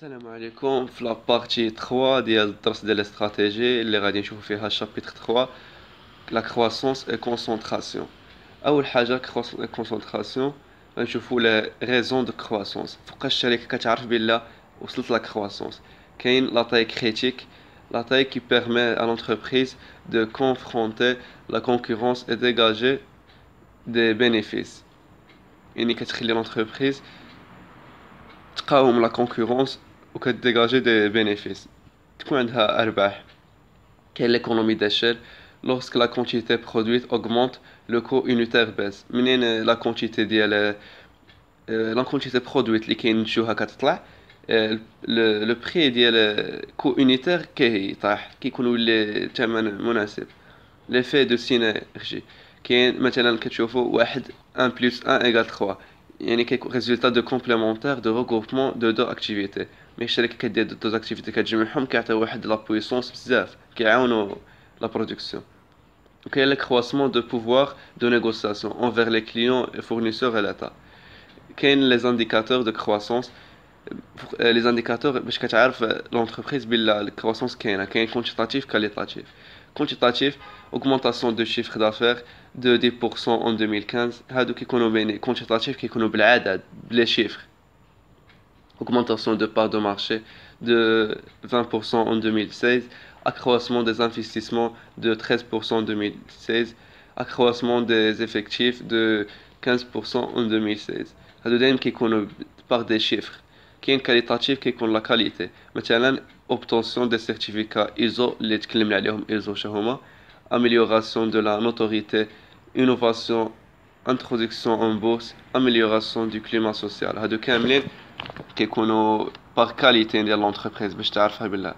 السلام عليكم في لابارتي 3 ديال الدرس ديال الاستراتيجي اللي غادي نشوفوا فيها الشابيتر 3 لا كرواسونس اي كونسونطراسيون. اول حاجه كرواسونس اي كونسونطراسيون غنشوفوا لي ريزون دو كرواسونس، فوقاش الشركه كتعرف بلا وصلت لا كرواسونس. كاين لا تاي كريتيك، لا تاي كي بيرمي à l'entreprise de confronter la concurrence et dégager des bénéfices. يعني كتخلي l'entreprise تقاوم لا كونكورونس وكتديجاجي دي بينيفيس، تكون عندها ارباح. كاين ليكونومي داشيل، lorsque la quantité produite augmente le coût unitaire baisse. منين لا كونتيتي ديال لا كونتيتي برودويت اللي كينتجوها كتطلع، لو بري ديال كو يونيتير كيطيح، كيكون ولي الثمن مناسب. ليفي دو سينيرجي، كاين مثلا كتشوفوا واحد 1 بلس 1 ايغال 3، يعني كيكون ريزولتا دو كومبليمونتير دو ريغروبمون دو دو اكتيفيتي. مي الشركه كدير دو اكتيفيتي كتجمعهم كيعطيو واحد لا بويسونس بزاف، كيعاونوا لا برودكسيون. وكاين l'accroissement de pouvoir de négociation envers les clients et fournisseurs et l'État. كاين les indicateurs de croissance. Les indicateurs باش كتعرف l'entreprise بلا الكرواسونس كاين quantitatif qualitatif. Quantitatif, augmentation de chiffre d'affaires de 10% en 2015. هادو كيكونوا بين quantitatif كيكونوا بالعدد بلي chiffres. Augmentation de part de marché de 20% en 2016. Accroissement des investissements de 13% en 2016. Accroissement des effectifs de 15% en 2016. هادو دايما كيكونوا par des chiffres. كاين qualitatif كيكون لا qualité. مثلا obtention des certificats ISO اللي تكلمنا عليهم ISO شهما. Amélioration de la notoriété, innovation, introduction en bourse, amélioration du climat social. هادو كاملين كيكونوا par qualité ديال l'entreprise باش تعرفها بالله.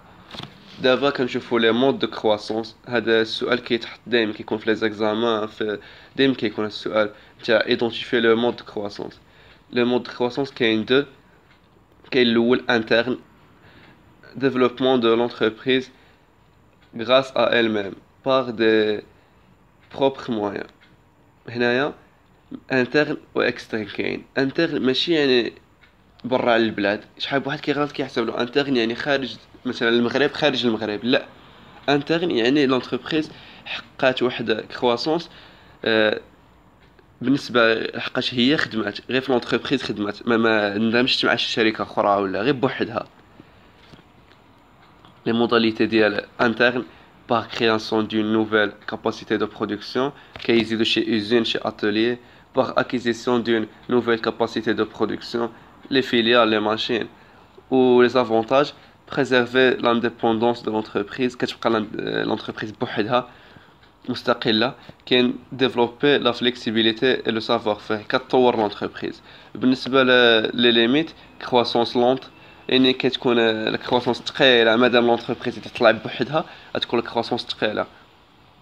دابا كنشوفوا لي مود دو كرواسونس. هذا السؤال كيتحط دائما، كيكون في لي زيكزامان، في دائما كيكون السؤال تاع ايدونتيفي لو مود دو كرواسونس. لو مود دو كرواسونس كاين دو. كاين الاول انترن، développement de l'entreprise grâce à elle-même par des propres moyens. هنايا interne و externe. كاين interne ماشي يعني برا على البلاد، شحال بواحد كيغلط كيحسب له انترن يعني خارج، مثلا المغرب خارج المغرب. لا، انترن يعني لونتربريز حقات واحد كرواسونس بالنسبه لحقاش هي خدمات غير في لونتربريز، خدمات ما ندمجش مع شي شركه اخرى ولا غير بوحدها. لي موداليتي ديال انترن par création d'une nouvelle capacité de production كيزيدوا شي usine شي atelier، par acquisition d'une nouvelle capacité de production les filiales les machines. ou les avantages: préserver l'indépendance de l'entreprise كتبقى l'entreprise بوحدها مستقله. كاين développer la flexibilité et le savoir-faire كتطور l'entreprise. بالنسبه لي ليميت: croissance lente، يعني كتكون الكرواسونس ثقيله مادام لونتربريز تطلع بوحدها غتكون الكرواسونس ثقيله.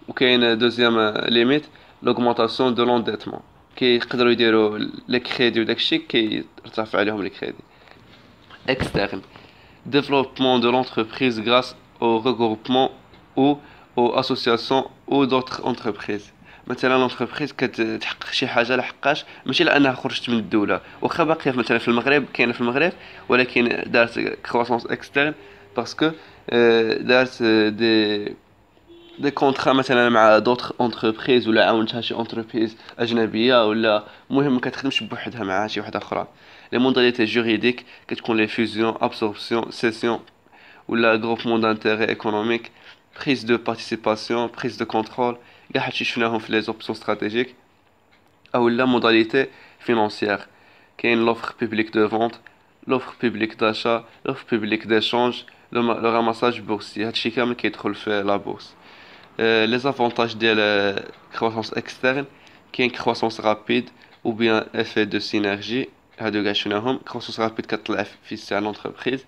وكاين دوزيام ليميت: l'augmentation de l'endettement، كيقدروا يديروا لي كريدي وداكشي كيرتفع عليهم لي كريدي. externe: développement de l'entreprise grâce au regroupement ou aux associations ou d'autres entreprises. مثلا لونتربريز كتحقق شي حاجه لحقاش ماشي لانها خرجت من الدوله، واخا باقيه مثلا في المغرب، كاينه في المغرب، ولكن دارت كرواسونس اكسترن باسكو دارت دي كونطرا مثلا مع دوطخ انتربريز، ولا عاونتها شي انتربريز اجنبيه، ولا المهم كتخدمش بوحدها مع شي وحده اخرى. لي موداليتي جوريديك كتكون لي فيزيون، ابسوربسيون، سيسيون، ولا groupement d'intérêt économique، prise de participation، prise de contrôle. كاع هادشي شفناهم في لي زوبسيون استراتيجيك. او لا موداليتي فينانسيير، كاين l'offre publique de vente، l'offre publique d'achat، l'offre publique d'échange، le ramassage boursier. هادشي كامل كيدخل في لا بورس. لي زافونتاج ديال croissance externe: كاين croissance rapide ou bien effet de synergie. هادو كاع شفناهم. croissance rapide كتطلع في ساع l'entreprise.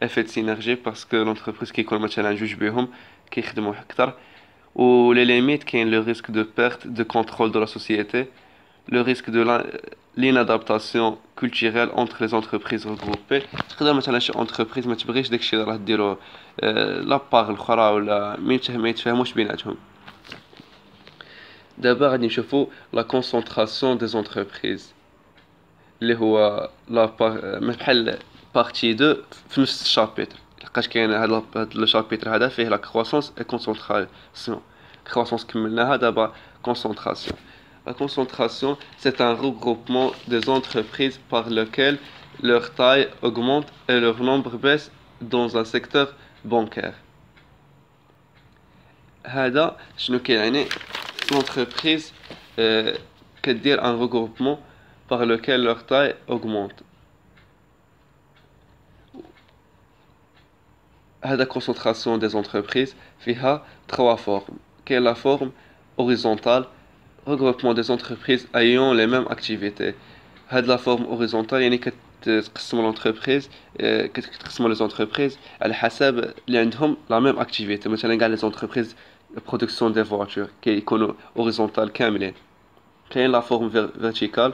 effet de synergie parce que l'entreprise كيكون مثلا جوج بهم كيخدموا اكثر. و les limites: كاين le risque de perte de contrôle de la société، le risque de l'inadaptation culturelle entre les entreprises regroupées. تقدر مثلا شي entreprise ما تبغيش داكشي اللي راه ديرو لابار الاخرى، ولا ما يتفاهموش بيناتهم. دابا غادي نشوفوا la concentration des entreprises اللي هو لا بحال بارتي 2 في نفس الشابيتر، لقاش كاين هاد لو شابيتر هذا فيه لا كرواسونس اي كونسونطراسيون. كرواسونس كملناها، دابا كونسونطراسيون. La concentration, c'est un regroupement des entreprises par lequel leur taille augmente et leur nombre baisse dans un secteur bancaire. هذا شنو كيعني؟ l'entreprise كدير un regroupement par lequel leur taille augmente. هذا concentration des entreprises فيها trois formes. كاين la forme horizontale, regroupement des entreprises ayant les mêmes activités. هاد la forme horizontale يعني كتقسموا l'entreprise، كتقسموا les entreprises على حسب اللي عندهم la même activité. مثلا كاع les entreprises production des voitures كيكونوا horizontales كاملين. كاين la forme verticale,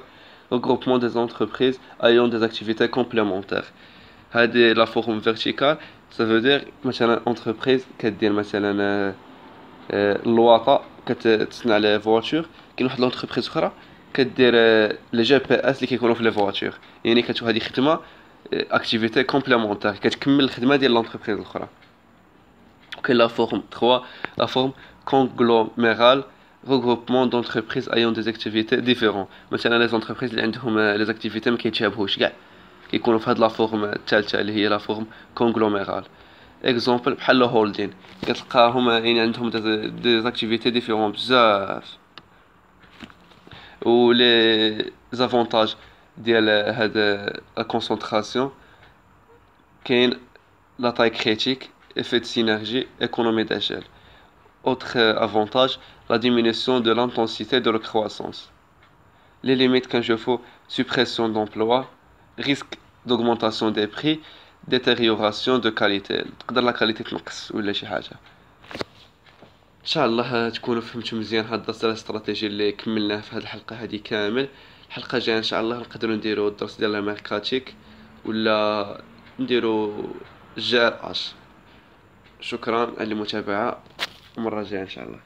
regroupement des entreprises ayant des activités complémentaires. هذه la forme verticale ça veut dire مثلا entreprise كدير مثلا الواطة كتصنع لي فواتور. كاين واحد لونتربريز اخرى كدير لي جي بي اس اللي كيكونوا في لي فواتور، يعني كتشوف هذه خدمه اكتيفيتي كومبليمونتير كتكمل الخدمه ديال لونتربريز الاخرى. وكاين لا فورم 3 لا فورم كونغلوميرال، regroupement d'entreprises ayant des activités différentes. مثلا لي زونتربريز اللي عندهم لي زاكتيفيتي ما كيتشابهوش كاع كيكونوا في هاد لا فورم الثالثه اللي هي لا فورم كونغلوميرال. اكزومبل بحال لو هولدين كتلقاهم يعني عندهم دي زاكتيفيتي ديفيرون بزاف. و لي زافونتاج ديال هاد لا كونسونطراسيون كاين لا تاي كريتيك، effet de synergie, économie d'échelle. Autre avantage, la diminution de l'intensité de la croissance. Les limites quand je fais suppression d'emploi, risque d'augmentation des prix, détérioration de qualité. تقدر لا كاليتي تنقص ولا شي حاجه. ان شاء الله تكونوا فهمتوا مزيان هاد الدرس الاستراتيجي اللي كملناه في هاد الحلقه هذه كامل. الحلقه الجايه ان شاء الله نقدروا نديروا الدرس ديال الميركاتيك ولا نديروا جار اش. شكرا على المتابعه، ومره جايه ان شاء الله.